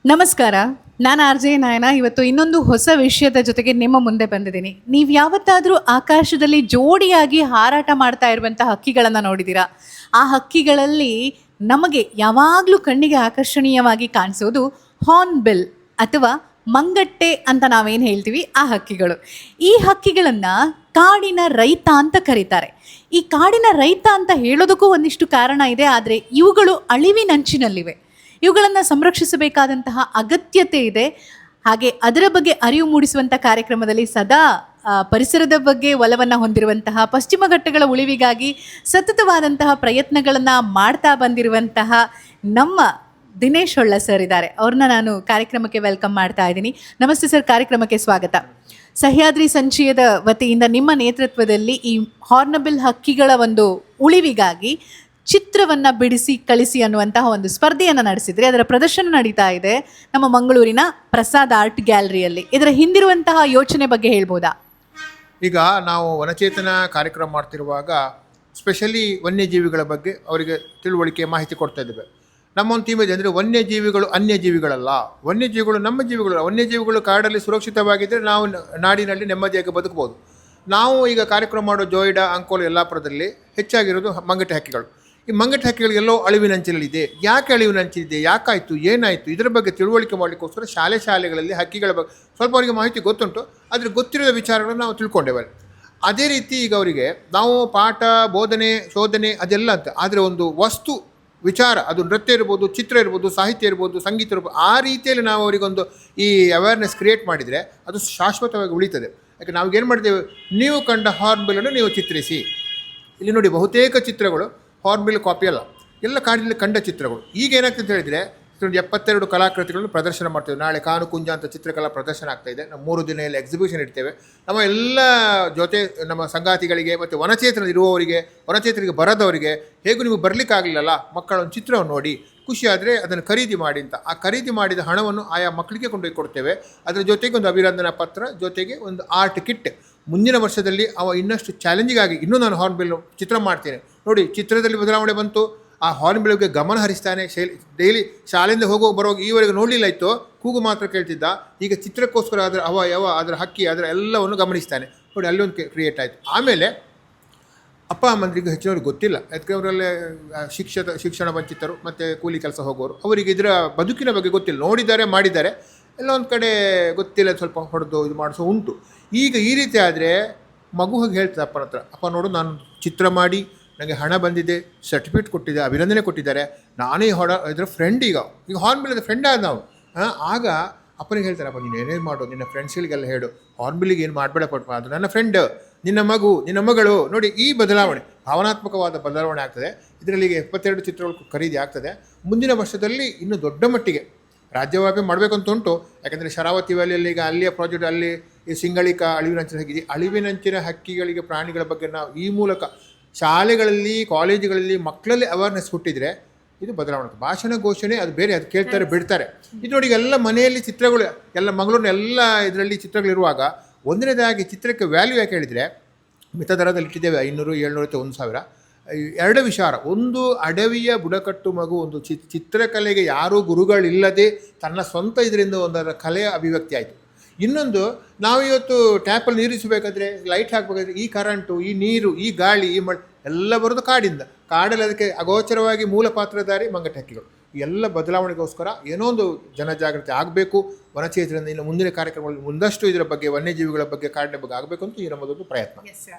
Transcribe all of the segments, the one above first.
ನಮಸ್ಕಾರ. ನಾನು R J ನಾಯನ. ಇವತ್ತು ಇನ್ನೊಂದು ಹೊಸ ವಿಷಯದ ಜೊತೆಗೆ ನಿಮ್ಮ ಮುಂದೆ ಬಂದಿದ್ದೀನಿ. ನೀವು ಯಾವತ್ತಾದರೂ ಆಕಾಶದಲ್ಲಿ ಜೋಡಿಯಾಗಿ ಹಾರಾಟ ಮಾಡ್ತಾ ಇರುವಂಥ ಹಕ್ಕಿಗಳನ್ನು ನೋಡಿದ್ದೀರಾ? ಆ ಹಕ್ಕಿಗಳಲ್ಲಿ ನಮಗೆ ಯಾವಾಗಲೂ ಕಣ್ಣಿಗೆ ಆಕರ್ಷಣೀಯವಾಗಿ ಕಾಣಿಸೋದು ಹಾರ್ನ್ಬಿಲ್ ಅಥವಾ ಮಂಗಟ್ಟೆ ಅಂತ ನಾವೇನು ಹೇಳ್ತೀವಿ, ಆ ಹಕ್ಕಿಗಳು. ಈ ಹಕ್ಕಿಗಳನ್ನು ಕಾಡಿನ ರೈತ ಅಂತ ಕರೀತಾರೆ. ಈ ಕಾಡಿನ ರೈತ ಅಂತ ಹೇಳೋದಕ್ಕೂ ಒಂದಿಷ್ಟು ಕಾರಣ ಇದೆ. ಆದರೆ ಇವುಗಳು ಅಳಿವಿನಂಚಿನಲ್ಲಿವೆ. ಇವುಗಳನ್ನು ಸಂರಕ್ಷಿಸಬೇಕಾದಂತಹ ಅಗತ್ಯತೆ ಇದೆ. ಹಾಗೆ ಅದರ ಬಗ್ಗೆ ಅರಿವು ಮೂಡಿಸುವಂಥ ಕಾರ್ಯಕ್ರಮದಲ್ಲಿ ಸದಾ ಪರಿಸರದ ಬಗ್ಗೆ ಒಲವನ್ನು ಹೊಂದಿರುವಂತಹ, ಪಶ್ಚಿಮ ಘಟ್ಟಗಳ ಉಳಿವಿಗಾಗಿ ಸತತವಾದಂತಹ ಪ್ರಯತ್ನಗಳನ್ನು ಮಾಡ್ತಾ ಬಂದಿರುವಂತಹ ನಮ್ಮ ದಿನೇಶ್ ಹೊಳ್ಳ ಸರ್ ಇದ್ದಾರೆ. ಅವ್ರನ್ನ ನಾನು ಕಾರ್ಯಕ್ರಮಕ್ಕೆ ವೆಲ್ಕಮ್ ಮಾಡ್ತಾ ಇದ್ದೀನಿ. ನಮಸ್ತೆ ಸರ್, ಕಾರ್ಯಕ್ರಮಕ್ಕೆ ಸ್ವಾಗತ. ಸಹ್ಯಾದ್ರಿ ಸಂಚಯದ ವತಿಯಿಂದ ನಿಮ್ಮ ನೇತೃತ್ವದಲ್ಲಿ ಈ ಹಾರ್ನ್ಬಿಲ್ ಹಕ್ಕಿಗಳ ಒಂದು ಉಳಿವಿಗಾಗಿ ಚಿತ್ರವನ್ನು ಬಿಡಿಸಿ ಕಳಿಸಿ ಅನ್ನುವಂತಹ ಒಂದು ಸ್ಪರ್ಧೆಯನ್ನು ನಡೆಸಿದರೆ ಅದರ ಪ್ರದರ್ಶನ ನಡೀತಾ ಇದೆ ನಮ್ಮ ಮಂಗಳೂರಿನ ಪ್ರಸಾದ್ ಆರ್ಟ್ ಗ್ಯಾಲರಿಯಲ್ಲಿ. ಇದರ ಹಿಂದಿರುವಂತಹ ಯೋಚನೆ ಬಗ್ಗೆ ಹೇಳ್ಬೋದಾ? ಈಗ ನಾವು ವನಚೇತನ ಕಾರ್ಯಕ್ರಮ ಮಾಡ್ತಿರುವಾಗ ಸ್ಪೆಷಲಿ ವನ್ಯಜೀವಿಗಳ ಬಗ್ಗೆ ಅವರಿಗೆ ತಿಳುವಳಿಕೆ ಮಾಹಿತಿ ಕೊಡ್ತಾ ಇದ್ದೇವೆ. ನಮ್ಮ ಒಂದು ಥೀಮ್ ಇದೆ, ಅಂದರೆ ವನ್ಯಜೀವಿಗಳು ಅನ್ಯಜೀವಿಗಳಲ್ಲ, ವನ್ಯಜೀವಿಗಳು ನಮ್ಮ ಜೀವಿಗಳು. ವನ್ಯಜೀವಿಗಳು ಕಾಡಲ್ಲಿ ಸುರಕ್ಷಿತವಾಗಿದ್ದರೆ ನಾವು ನಾಡಿನಲ್ಲಿ ನೆಮ್ಮದಿಯಾಗಿ ಬದುಕಬಹುದು. ನಾವು ಈಗ ಕಾರ್ಯಕ್ರಮ ಮಾಡೋ ಜೋಯಿಡಾ, ಅಂಕೋಲ, ಯಲ್ಲಾಪುರದಲ್ಲಿ ಹೆಚ್ಚಾಗಿರೋದು ಮಂಗಟೆ ಹಕ್ಕಿಗಳು. ಈ ಮಂಗಟೆ ಹಕ್ಕಿಗಳು ಎಲ್ಲೋ ಅಳಿವಿನಂಚಿನಲ್ಲಿದೆ. ಯಾಕೆ ಅಳಿವಿನಂಚಿದೆ, ಯಾಕಾಯಿತು, ಏನಾಯಿತು, ಇದರ ಬಗ್ಗೆ ತಿಳುವಳಿಕೆ ಮಾಡಲಿಕ್ಕೋಸ್ಕರ ಶಾಲೆಗಳಲ್ಲಿ ಹಕ್ಕಿಗಳ ಬಗ್ಗೆ ಸ್ವಲ್ಪ ಅವರಿಗೆ ಮಾಹಿತಿ ಗೊತ್ತುಂಟು, ಆದರೆ ಗೊತ್ತಿರೋದ ವಿಚಾರಗಳನ್ನು ನಾವು ತಿಳ್ಕೊಂಡೇವೆ. ಅದೇ ರೀತಿ ಈಗ ಅವರಿಗೆ ನಾವು ಪಾಠ, ಬೋಧನೆ, ಶೋಧನೆ ಅದೆಲ್ಲ ಅಂತ, ಆದರೆ ಒಂದು ವಸ್ತು ವಿಚಾರ, ಅದು ನೃತ್ಯ ಇರ್ಬೋದು, ಚಿತ್ರ ಇರ್ಬೋದು, ಸಾಹಿತ್ಯ ಇರ್ಬೋದು, ಸಂಗೀತ ಇರ್ಬೋದು, ಆ ರೀತಿಯಲ್ಲಿ ನಾವು ಅವರಿಗೊಂದು ಈ ಅವೇರ್ನೆಸ್ ಕ್ರಿಯೇಟ್ ಮಾಡಿದರೆ ಅದು ಶಾಶ್ವತವಾಗಿ ಉಳಿತದೆ. ಯಾಕೆ ನಾವೇನು ಮಾಡಿದ್ದೇವೆ, ನೀವು ಕಂಡ ಹಾರ್ನ್ಬಿಲ್ಲನ್ನು ನೀವು ಚಿತ್ರಿಸಿ. ಇಲ್ಲಿ ನೋಡಿ, ಬಹುತೇಕ ಚಿತ್ರಗಳು ಹಾರ್ನ್ಬಿಲ್ ಕಾಪಿ ಅಲ್ಲ, ಎಲ್ಲ ಕಾಡಿನಲ್ಲಿ ಕಂಡ ಚಿತ್ರಗಳು. ಈಗ ಏನಾಗ್ತದೆ ಅಂತ ಹೇಳಿದರೆ, 72 ಕಲಾಕೃತಿಗಳನ್ನು ಪ್ರದರ್ಶನ ಮಾಡ್ತೇವೆ. ನಾಳೆ ಕಾನುಕುಂಜ ಅಂತ ಚಿತ್ರಕಲಾ ಪ್ರದರ್ಶನ ಆಗ್ತಾಯಿದೆ. ನಾವು 3 ದಿನ ಎಲ್ಲ ಎಕ್ಸಿಬಿಷನ್ ಇಡ್ತೇವೆ. ನಮ್ಮ ಎಲ್ಲ ಜೊತೆ ನಮ್ಮ ಸಂಗಾತಿಗಳಿಗೆ ಮತ್ತು ವನಚೇತನ ಇರುವವರಿಗೆ, ವನಚೇತನಿಗೆ ಬರದವರಿಗೆ, ಹೇಗೂ ನೀವು ಬರಲಿಕ್ಕಾಗಲಿಲ್ಲಲ್ಲ, ಮಕ್ಕಳೊಂದು ಚಿತ್ರವನ್ನು ನೋಡಿ ಖುಷಿಯಾದರೆ ಅದನ್ನು ಖರೀದಿ ಮಾಡಿ ಅಂತ. ಆ ಖರೀದಿ ಮಾಡಿದ ಹಣವನ್ನು ಆಯಾ ಮಕ್ಕಳಿಗೆ ಕೊಂಡೊಯ್ದು ಕೊಡ್ತೇವೆ. ಅದರ ಜೊತೆಗೆ ಒಂದು ಅಭಿನಂದನಾ ಪತ್ರ, ಜೊತೆಗೆ ಒಂದು ಆರ್ಟ್ ಕಿಟ್. ಮುಂದಿನ ವರ್ಷದಲ್ಲಿ ಅವ ಇನ್ನಷ್ಟು ಚಾಲೆಂಜಿಗಾಗಿ ಇನ್ನೂ ನಾನು ಹಾರ್ನ್ಬಿಲ್ ಚಿತ್ರ ಮಾಡ್ತೇನೆ. ನೋಡಿ, ಚಿತ್ರದಲ್ಲಿ ಬದಲಾವಣೆ ಬಂತು. ಆ ಹಾರ್ನ್ಬಿಲ್ಗೆ ಗಮನ ಹರಿಸ್ತಾನೆ. ಡೈಲಿ ಶಾಲೆಯಿಂದ ಬರುವಾಗ ಈವರೆಗೆ ನೋಡಲಿಲ್ಲ ಇತ್ತು, ಕೂಗು ಮಾತ್ರ ಕೇಳ್ತಿದ್ದ. ಈಗ ಚಿತ್ರಕ್ಕೋಸ್ಕರ ಅದರ ಅವಯವ, ಅದರ ಹಕ್ಕಿ, ಅದರ ಎಲ್ಲವನ್ನು ಗಮನಿಸ್ತಾನೆ. ನೋಡಿ, ಅಲ್ಲೊಂದು ಕ್ರಿಯೇಟ್ ಆಯಿತು. ಆಮೇಲೆ ಅಪ್ಪ ಅಮ್ಮಂದ್ರಿಗೆ ಹೆಚ್ಚಿನವ್ರಿಗೆ ಗೊತ್ತಿಲ್ಲ, ಯಾಕೆ ಅವರಲ್ಲೇ ಶಿಕ್ಷಣ ವಂಚಿತರು ಮತ್ತು ಕೂಲಿ ಕೆಲಸ ಹೋಗೋರು, ಅವರಿಗೆ ಇದರ ಬದುಕಿನ ಬಗ್ಗೆ ಗೊತ್ತಿಲ್ಲ. ನೋಡಿದ್ದಾರೆ, ಮಾಡಿದ್ದಾರೆ, ಎಲ್ಲ ಒಂದು ಕಡೆ ಗೊತ್ತಿಲ್ಲ, ಸ್ವಲ್ಪ ಹೊಡೆದು ಇದು ಮಾಡಿಸೋ ಉಂಟು. ಈಗ ಈ ರೀತಿ ಆದರೆ ಮಗು ಹೋಗಿ ಹೇಳ್ತದೆ ಅಪ್ಪನ ಹತ್ರ, ಅಪ್ಪ ನೋಡು, ನಾನು ಚಿತ್ರ ಮಾಡಿ ನನಗೆ ಹಣ ಬಂದಿದೆ, ಸರ್ಟಿಫಿಕೇಟ್ ಕೊಟ್ಟಿದೆ, ಅಭಿನಂದನೆ ಕೊಟ್ಟಿದ್ದಾರೆ, ನಾನೇ ಇದರ ಫ್ರೆಂಡ್. ಈಗ ಹಾರ್ನ್ಬಿಲ್ ಫ್ರೆಂಡ್ ಆದ ನಾವು. ಆಗ ಅಪ್ಪನಿಗೆ ಹೇಳ್ತಾರೆ, ಅಪ್ಪ ನೀನು ಏನೇನು ಮಾಡು, ನಿನ್ನ ಫ್ರೆಂಡ್ಸ್ಗಳಿಗೆಲ್ಲ ಹೇಳು, ಹಾರ್ನ್ಬಿಲ್ಲಿಗೆ ಏನು ಮಾಡಬೇಡ, ಪಟ್ಟು ಅದು ನನ್ನ ಫ್ರೆಂಡ್, ನಿನ್ನ ಮಗು, ನಿನ್ನ ಮಗಳು. ನೋಡಿ, ಈ ಬದಲಾವಣೆ, ಭಾವನಾತ್ಮಕವಾದ ಬದಲಾವಣೆ ಆಗ್ತದೆ. ಇದರಲ್ಲಿ ಈಗ 72 ಚಿತ್ರಗಳು ಖರೀದಿ ಆಗ್ತದೆ. ಮುಂದಿನ ವರ್ಷದಲ್ಲಿ ಇನ್ನೂ ದೊಡ್ಡ ಮಟ್ಟಿಗೆ ರಾಜ್ಯವ್ಯಾಪಿ ಮಾಡಬೇಕಂತ ಉಂಟು. ಯಾಕೆಂದರೆ ಶರಾವತಿ ವ್ಯಾಲಿಯಲ್ಲಿ ಈಗ ಅಲ್ಲಿಯ ಪ್ರಾಜೆಕ್ಟ್, ಅಲ್ಲಿ ಈ ಸಿಂಗಳಿಕ ಅಳಿವಿನಂಚಿನ ಹಕ್ಕಿ, ಅಳಿವಿನಂಚಿನ ಹಕ್ಕಿಗಳಿಗೆ, ಪ್ರಾಣಿಗಳ ಬಗ್ಗೆ ನಾವು ಈ ಮೂಲಕ ಶಾಲೆಗಳಲ್ಲಿ, ಕಾಲೇಜುಗಳಲ್ಲಿ ಮಕ್ಕಳಲ್ಲಿ ಅವೇರ್ನೆಸ್ ಹುಟ್ಟಿದರೆ ಇದು ಬದಲಾವಣೆ. ಭಾಷಣ ಘೋಷಣೆ ಅದು ಬೇರೆ, ಅದು ಕೇಳ್ತಾರೆ, ಬಿಡ್ತಾರೆ. ಇದು ನೋಡಿ, ಎಲ್ಲ ಮನೆಯಲ್ಲಿ ಚಿತ್ರಗಳು, ಎಲ್ಲ ಮಂಗಳೂರಿನ ಎಲ್ಲ ಇದರಲ್ಲಿ ಚಿತ್ರಗಳಿರುವಾಗ ಒಂದನೇದಾಗಿ ಚಿತ್ರಕ್ಕೆ ವ್ಯಾಲ್ಯೂ ಯಾಕೆ ಹೇಳಿದರೆ, ಮಿತ ದರದಲ್ಲಿ ಇಟ್ಟಿದ್ದೇವೆ, 500, 700, 1,000. 2 ವಿಚಾರ. ಒಂದು, ಅಡವಿಯ ಬುಡಕಟ್ಟು ಮಗು ಒಂದು ಚಿತ್ರಕಲೆಗೆ ಯಾರೂ ಗುರುಗಳಿಲ್ಲದೆ ತನ್ನ ಸ್ವಂತ ಇದರಿಂದ ಒಂದರ ಕಲೆಯ ಅಭಿವ್ಯಕ್ತಿ ಆಯಿತು. ಇನ್ನೊಂದು, ನಾವು ಇವತ್ತು ಟ್ಯಾಪಲ್ಲಿ ನೀರಿಸಬೇಕಾದ್ರೆ, ಲೈಟ್ ಹಾಕಬೇಕಾದ್ರೆ, ಈ ಕರೆಂಟು, ಈ ನೀರು, ಈ ಗಾಳಿ, ಈ ಮಳೆ ಎಲ್ಲ ಬರೋದು ಕಾಡಿಂದ. ಕಾಡಲ್ಲಿ ಅದಕ್ಕೆ ಅಗೋಚರವಾಗಿ ಮೂಲ ಪಾತ್ರಧಾರಿ ಮಂಗಟೆ ಹಕ್ಕಿಗಳು. ಎಲ್ಲ ಬದಲಾವಣೆಗೋಸ್ಕರ ಏನೋ ಒಂದು ಜನಜಾಗೃತಿ ಆಗಬೇಕು. ವನಚೇತನದಿಂದ ಇನ್ನು ಮುಂದಿನ ಕಾರ್ಯಕ್ರಮಗಳಲ್ಲಿ ಮುಂದಷ್ಟು ಇದರ ಬಗ್ಗೆ, ವನ್ಯಜೀವಿಗಳ ಬಗ್ಗೆ, ಕಾಡಿನ ಬಗ್ಗೆ ಆಗಬೇಕು ಅಂತ ಈ ನಮ್ಮದೊಂದು ಪ್ರಯತ್ನ.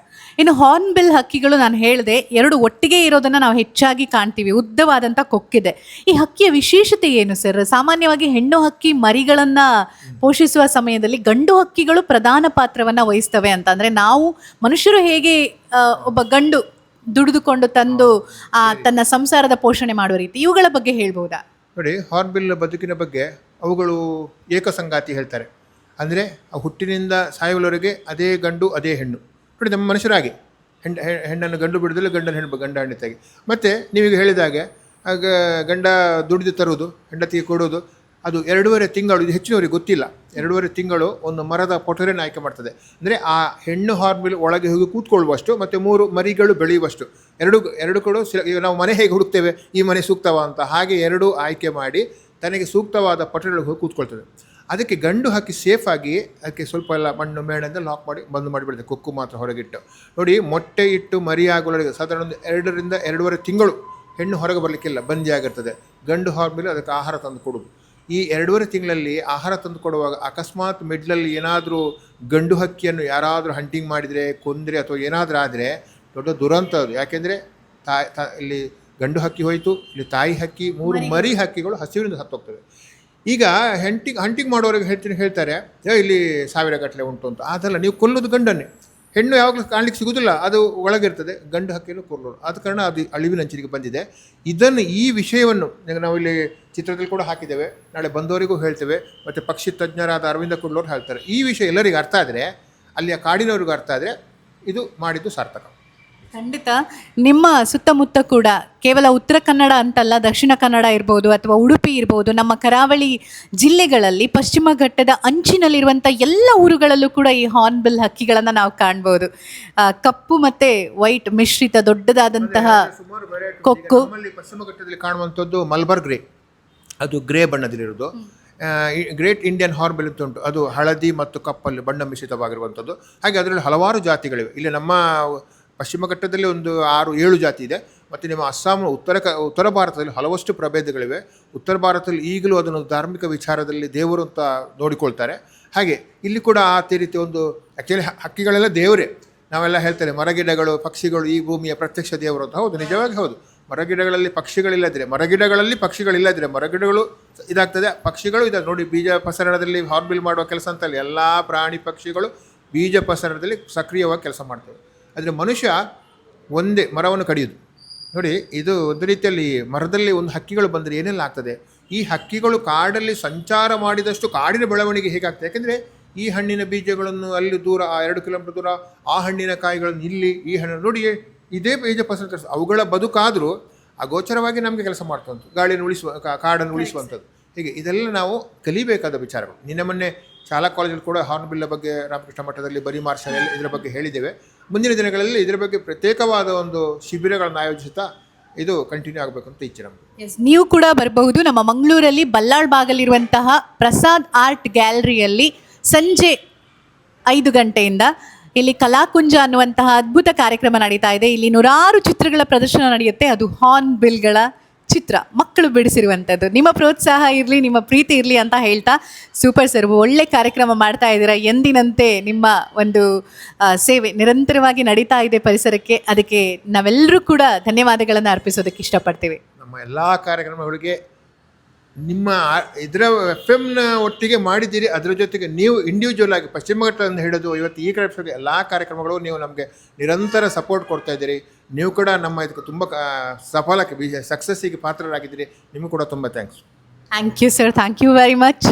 ಇನ್ನು ಹಾರ್ನ್ಬಿಲ್ ಹಕ್ಕಿಗಳು, ನಾನು ಹೇಳಿದೆ, 2 ಒಟ್ಟಿಗೆ ಇರೋದನ್ನು ನಾವು ಹೆಚ್ಚಾಗಿ ಕಾಣ್ತೀವಿ. ಉದ್ದವಾದಂಥ ಕೊಕ್ಕಿದೆ. ಈ ಹಕ್ಕಿಯ ವಿಶೇಷತೆ ಏನು ಸರ್? ಸಾಮಾನ್ಯವಾಗಿ ಹೆಣ್ಣು ಹಕ್ಕಿ ಮರಿಗಳನ್ನು ಪೋಷಿಸುವ ಸಮಯದಲ್ಲಿ ಗಂಡು ಹಕ್ಕಿಗಳು ಪ್ರಧಾನ ಪಾತ್ರವನ್ನು ವಹಿಸ್ತವೆ ಅಂತ. ಅಂದರೆ ನಾವು ಮನುಷ್ಯರು ಹೇಗೆ ಒಬ್ಬ ಗಂಡು ದುಡಿದುಕೊಂಡು ತಂದು ತನ್ನ ಸಂಸಾರದ ಪೋಷಣೆ ಮಾಡುವ ರೀತಿ, ಇವುಗಳ ಬಗ್ಗೆ ಹೇಳ್ಬೋದಾ? ನೋಡಿ, ಹಾರ್ನ್ಬಿಲ್ ಬದುಕಿನ ಬಗ್ಗೆ ಅವುಗಳು ಏಕಸಂಗಾತಿ ಹೇಳ್ತಾರೆ. ಅಂದರೆ ಹುಟ್ಟಿನಿಂದ ಸಾಯುವವರೆಗೆ ಅದೇ ಗಂಡು, ಅದೇ ಹೆಣ್ಣು. ನೋಡಿ, ನಮ್ಮ ಮನುಷ್ಯರಾಗಿ ಹೆಣ್ಣನ್ನು ಗಂಡು ಬಿಡೋದಿಲ್ಲ, ಗಂಡ ಹೆಂಡತಿಯಾಗಿ. ಮತ್ತು ನೀವೀಗ ಹೇಳಿದಾಗೆ ಆಗ ಗಂಡ ದುಡಿದು ತರುವುದು, ಹೆಂಡತಿಗೆ ಕೊಡೋದು, ಅದು 2.5 ತಿಂಗಳು. ಇದು ಹೆಚ್ಚಿನವರಿಗೆ ಗೊತ್ತಿಲ್ಲ. 2.5 ತಿಂಗಳು ಒಂದು ಮರದ ಪೊಟರೆಯನ್ನು ಆಯ್ಕೆ ಮಾಡ್ತದೆ. ಅಂದರೆ ಆ ಹೆಣ್ಣು ಹಾರ್ನ್ಬಿಲ್ ಒಳಗೆ ಹೋಗಿ ಕೂತ್ಕೊಳ್ಳುವಷ್ಟು ಮತ್ತು 3 ಮರಿಗಳು ಬೆಳೆಯುವಷ್ಟು ಎರಡು ಕೂಡ. ಈಗ ನಾವು ಮನೆ ಹೇಗೆ ಹುಡುಕ್ತೇವೆ, ಈ ಮನೆ ಸೂಕ್ತವ ಅಂತ, ಹಾಗೆ 2 ಆಯ್ಕೆ ಮಾಡಿ ತನಗೆ ಸೂಕ್ತವಾದ ಪಟ್ಟಣಗಳಿಗೆ ಹೋಗಿ ಕೂತ್ಕೊಳ್ತದೆ. ಅದಕ್ಕೆ ಗಂಡು ಹಕ್ಕಿ ಸೇಫಾಗಿ ಅದಕ್ಕೆ ಸ್ವಲ್ಪ ಎಲ್ಲ ಮಣ್ಣು ಮೇಣದಿಂದ ಲಾಕ್ ಮಾಡಿ ಬಂದು ಮಾಡಿಬಿಡ್ತದೆ, ಕೊಕ್ಕು ಮಾತ್ರ ಹೊರಗಿಟ್ಟು. ನೋಡಿ, ಮೊಟ್ಟೆ ಇಟ್ಟು ಮರಿಯಾಗುವವರೆಗೆ ಸಾಧಾರಣ ಒಂದು 2 ರಿಂದ 2.5 ತಿಂಗಳು ಹೆಣ್ಣು ಹೊರಗೆ ಬರಲಿಕ್ಕಿಲ್ಲ, ಬಂದಿ ಆಗಿರ್ತದೆ. ಗಂಡು ಮೇಲೆ ಅದಕ್ಕೆ ಆಹಾರ ತಂದು ಕೊಡೋದು. ಈ 2.5 ತಿಂಗಳಲ್ಲಿ ಆಹಾರ ತಂದು ಕೊಡುವಾಗ ಅಕಸ್ಮಾತ್ ಮಿಡ್ಲಲ್ಲಿ ಏನಾದರೂ ಗಂಡು ಹಕ್ಕಿಯನ್ನು ಯಾರಾದರೂ ಹಂಟಿಂಗ್ ಮಾಡಿದರೆ, ಕೊಂದರೆ ಅಥವಾ ಏನಾದರೂ ಆದರೆ ದೊಡ್ಡ ದುರಂತ ಅದು. ಯಾಕೆಂದರೆ ಇಲ್ಲಿ ಗಂಡು ಹಕ್ಕಿ ಹೋಯಿತು, ಇಲ್ಲಿ ತಾಯಿ ಹಕ್ಕಿ, 3 ಮರಿ ಹಕ್ಕಿಗಳು ಹಸಿವಿನಿಂದ ಸತ್ತೋಗ್ತವೆ. ಈಗ ಹಂಟಿಂಗ್ ಮಾಡೋರಿಗೆ ಹೇಳ್ತಾರೆ ಇಲ್ಲಿ 1000 ಗಟ್ಟಲೆ ಉಂಟು ಅಂತ. ಅದಲ್ಲ, ನೀವು ಕೊಲ್ಲೋದು ಗಂಡನ್ನೇ, ಹೆಣ್ಣು ಯಾವಾಗಲೂ ಕಾಣಲಿಕ್ಕೆ ಸಿಗೋದಿಲ್ಲ, ಅದು ಒಳಗಿರ್ತದೆ. ಗಂಡು ಹಕ್ಕಿಯನ್ನು ಕೊಲ್ಲೋದು, ಆದ ಕಾರಣ ಅದು ಅಳಿವಿನಂಚಿಗೆ ಬಂದಿದೆ. ಈ ವಿಷಯವನ್ನು ನಾವು ಇಲ್ಲಿ ಚಿತ್ರದಲ್ಲಿ ಕೂಡ ಹಾಕಿದ್ದೇವೆ, ನಾಳೆ ಬಂದವರಿಗೂ ಹೇಳ್ತೇವೆ. ಮತ್ತು ಪಕ್ಷಿ ತಜ್ಞರಾದ ಅರವಿಂದ ಕುಡ್ಲೋರು ಹೇಳ್ತಾರೆ. ಈ ವಿಷಯ ಎಲ್ಲರಿಗೂ ಅರ್ಥ ಆದರೆ, ಅಲ್ಲಿಯ ಕಾಡಿನವ್ರಿಗೂ ಅರ್ಥ ಆದರೆ ಇದು ಮಾಡಿದ್ದು ಸಾರ್ಥಕ. ಖಂಡಿತ. ನಿಮ್ಮ ಸುತ್ತಮುತ್ತ ಕೂಡ ಕೇವಲ ಉತ್ತರ ಕನ್ನಡ ಅಂತಲ್ಲ, ದಕ್ಷಿಣ ಕನ್ನಡ ಇರ್ಬೋದು ಅಥವಾ ಉಡುಪಿ ಇರ್ಬೋದು, ನಮ್ಮ ಕರಾವಳಿ ಜಿಲ್ಲೆಗಳಲ್ಲಿ ಪಶ್ಚಿಮ ಘಟ್ಟದ ಅಂಚಿನಲ್ಲಿರುವಂಥ ಎಲ್ಲ ಊರುಗಳಲ್ಲೂ ಕೂಡ ಈ ಹಾರ್ನ್ಬಿಲ್ ಹಕ್ಕಿಗಳನ್ನು ನಾವು ಕಾಣ್ಬೋದು. ಕಪ್ಪು ಮತ್ತು ವೈಟ್ ಮಿಶ್ರಿತ ದೊಡ್ಡದಾದಂತಹ ಕೊಕ್ಕು. ನಮ್ಮಲ್ಲಿ ಪಶ್ಚಿಮ ಘಟ್ಟದಲ್ಲಿ ಕಾಣುವಂಥದ್ದು ಮಲ್ಬರ್ ಗ್ರೇ, ಅದು ಗ್ರೇ ಬಣ್ಣದಲ್ಲಿರೋದು. ಗ್ರೇಟ್ ಇಂಡಿಯನ್ ಹಾರ್ನ್ಬಿಲ್ ಅಂತ ಉಂಟು, ಅದು ಹಳದಿ ಮತ್ತು ಕಪ್ಪಲ್ಲಿ ಬಣ್ಣ ಮಿಶ್ರಿತವಾಗಿರುವಂಥದ್ದು. ಹಾಗೆ ಅದರಲ್ಲಿ ಹಲವಾರು ಜಾತಿಗಳಿವೆ. ಇಲ್ಲಿ ನಮ್ಮ ಪಶ್ಚಿಮ ಘಟ್ಟದಲ್ಲಿ ಒಂದು 6-7 ಜಾತಿ ಇದೆ. ಮತ್ತು ನಿಮ್ಮ ಅಸ್ಸಾಂ ಉತ್ತರ ಭಾರತದಲ್ಲಿ ಹಲವಷ್ಟು ಪ್ರಭೇದಗಳಿವೆ. ಉತ್ತರ ಭಾರತದಲ್ಲಿ ಈಗಲೂ ಅದನ್ನು ಧಾರ್ಮಿಕ ವಿಚಾರದಲ್ಲಿ ದೇವರು ಅಂತ ನೋಡಿಕೊಳ್ತಾರೆ. ಹಾಗೆ ಇಲ್ಲಿ ಕೂಡ ಆ ರೀತಿ ಒಂದು ಆ್ಯಕ್ಚುಲಿ ಹಕ್ಕಿಗಳೆಲ್ಲ ದೇವರೇ. ನಾವೆಲ್ಲ ಹೇಳ್ತಾರೆ ಮರಗಿಡಗಳು, ಪಕ್ಷಿಗಳು ಈ ಭೂಮಿಯ ಪ್ರತ್ಯಕ್ಷ ದೇವರು ಅಂತ. ಹೌದು, ನಿಜವಾಗಿ ಹೌದು. ಮರಗಿಡಗಳಲ್ಲಿ ಪಕ್ಷಿಗಳಿಲ್ಲದ್ರೆ, ಮರಗಿಡಗಳಲ್ಲಿ ಪಕ್ಷಿಗಳಿಲ್ಲದ್ರೆ ಮರಗಿಡಗಳು ಇದಾಗ್ತದೆ, ಪಕ್ಷಿಗಳು ಇದಾವೆ. ನೋಡಿ, ಬೀಜ ಪಸರಣದಲ್ಲಿ ಹಾರ್ನ್ಬಿಲ್ ಮಾಡುವ ಕೆಲಸ ಅಂತಲ್ಲ, ಎಲ್ಲ ಪ್ರಾಣಿ ಪಕ್ಷಿಗಳು ಬೀಜ ಪಸರಣದಲ್ಲಿ ಸಕ್ರಿಯವಾಗಿ ಕೆಲಸ ಮಾಡ್ತವೆ. ಆದರೆ ಮನುಷ್ಯ ಒಂದೇ ಮರವನ್ನು ಕಡಿಯೋದು. ನೋಡಿ, ಇದು ಒಂದು ರೀತಿಯಲ್ಲಿ ಮರದಲ್ಲಿ ಒಂದು ಹಕ್ಕಿಗಳು ಬಂದರೆ ಏನೆಲ್ಲ ಆಗ್ತದೆ. ಈ ಹಕ್ಕಿಗಳು ಕಾಡಲ್ಲಿ ಸಂಚಾರ ಮಾಡಿದಷ್ಟು ಕಾಡಿನ ಬೆಳವಣಿಗೆ ಹೇಗಾಗ್ತದೆ. ಯಾಕೆಂದರೆ ಈ ಹಣ್ಣಿನ ಬೀಜಗಳನ್ನು ಅಲ್ಲಿ ದೂರ 2 ಕಿಲೋಮೀಟರ್ ದೂರ, ಆ ಹಣ್ಣಿನ ಕಾಯಿಗಳನ್ನು ಇಲ್ಲಿ, ಈ ಹಣ್ಣು ನೋಡಿ ಇದೇ ಬೀಜ ಪಸರ ಕೆಲಸ. ಅವುಗಳ ಬದುಕಾದರೂ ಅಗೋಚರವಾಗಿ ನಮಗೆ ಕೆಲಸ ಮಾಡ್ತಂಥ, ಗಾಳಿಯನ್ನು ಕಾಡನ್ನು ಉಳಿಸುವಂಥದ್ದು. ಹೀಗೆ ಇದೆಲ್ಲ ನಾವು ಕಲಿಬೇಕಾದ ವಿಚಾರಗಳು. ನಿನ್ನೆ ಮೊನ್ನೆ ಶಾಲಾ ಕಾಲೇಜಲ್ಲಿ ಕೂಡ ಹಾರ್ನ್ಬಿಲ್ ಬಗ್ಗೆ ರಾಮಕೃಷ್ಣ ಮಠದಲ್ಲಿ ಬರಿ ಮಾರ್ಷಲ್ ಇದರ ಬಗ್ಗೆ ಹೇಳಿದ್ದೇವೆ. ಮುಂದಿನ ದಿನಗಳಲ್ಲಿ ಇದರ ಬಗ್ಗೆ ಪ್ರತ್ಯೇಕವಾದ ಒಂದು ಶಿಬಿರಗಳನ್ನು ಆಯೋಜಿಸುತ್ತಾ ಇದು ಕಂಟಿನ್ಯೂ ಆಗಬೇಕು ಅಂತ ಇಚ್ಛೆ ನಮಗೆ. ನೀವು ಕೂಡ ಬರಬಹುದು. ನಮ್ಮ ಮಂಗಳೂರಲ್ಲಿ ಬಲ್ಲಾಳ್ ಬಾಗಲ್ಲಿರುವಂತಹ ಪ್ರಸಾದ್ ಆರ್ಟ್ ಗ್ಯಾಲರಿಯಲ್ಲಿ ಸಂಜೆ 5 ಗಂಟೆಯಿಂದ ಇಲ್ಲಿ ಕಲಾಕುಂಜ ಅನ್ನುವಂತಹ ಅದ್ಭುತ ಕಾರ್ಯಕ್ರಮ ನಡೀತಾ ಇದೆ. ಇಲ್ಲಿ 100 ಚಿತ್ರಗಳ ಪ್ರದರ್ಶನ ನಡೆಯುತ್ತೆ. ಅದು ಹಾರ್ನ್ಬಿಲ್ಗಳ ಚಿತ್ರ, ಮಕ್ಕಳು ಬಿಡಿಸಿರುವಂಥದ್ದು. ನಿಮ್ಮ ಪ್ರೋತ್ಸಾಹ ಇರಲಿ, ನಿಮ್ಮ ಪ್ರೀತಿ ಇರಲಿ ಅಂತ ಹೇಳ್ತಾ, ಸೂಪರ್ ಸರ್, ಒಳ್ಳೆ ಕಾರ್ಯಕ್ರಮ ಮಾಡ್ತಾ ಇದ್ದೀರಾ. ಎಂದಿನಂತೆ ನಿಮ್ಮ ಒಂದು ಸೇವೆ ನಿರಂತರವಾಗಿ ನಡೀತಾ ಇದೆ ಪರಿಸರಕ್ಕೆ. ಅದಕ್ಕೆ ನಾವೆಲ್ಲರೂ ಕೂಡ ಧನ್ಯವಾದಗಳನ್ನು ಅರ್ಪಿಸೋದಕ್ಕೆ ಇಷ್ಟಪಡ್ತೀವಿ. ನಮ್ಮ ಎಲ್ಲ ಕಾರ್ಯಕ್ರಮಗಳಿಗೆ ನಿಮ್ಮ ಇದರ FM ಒಟ್ಟಿಗೆ ಮಾಡಿದ್ದೀರಿ. ಅದರ ಜೊತೆಗೆ ನೀವು ಇಂಡಿವಿಜುವಲ್ ಆಗಿ ಪಶ್ಚಿಮ ಘಟ್ಟದಿಂದ ಹಿಡಿದು ಇವತ್ತು ಈ ಕಡೆ ಎಲ್ಲ ಕಾರ್ಯಕ್ರಮಗಳು ನೀವು ನಮಗೆ ನಿರಂತರ ಸಪೋರ್ಟ್ ಕೊಡ್ತಾ ಇದ್ದೀರಿ. ನೀವು ಕೂಡ ನಮ್ಮ ಇದಕ್ಕೆ ತುಂಬ ಸಫಲಕ್ಕೆ ಸಕ್ಸಸ್ಸಿಗೆ ಪಾತ್ರರಾಗಿದ್ದೀರಿ. ನಿಮಗೂ ಕೂಡ ತುಂಬ thanks. Thank you sir, thank you very much.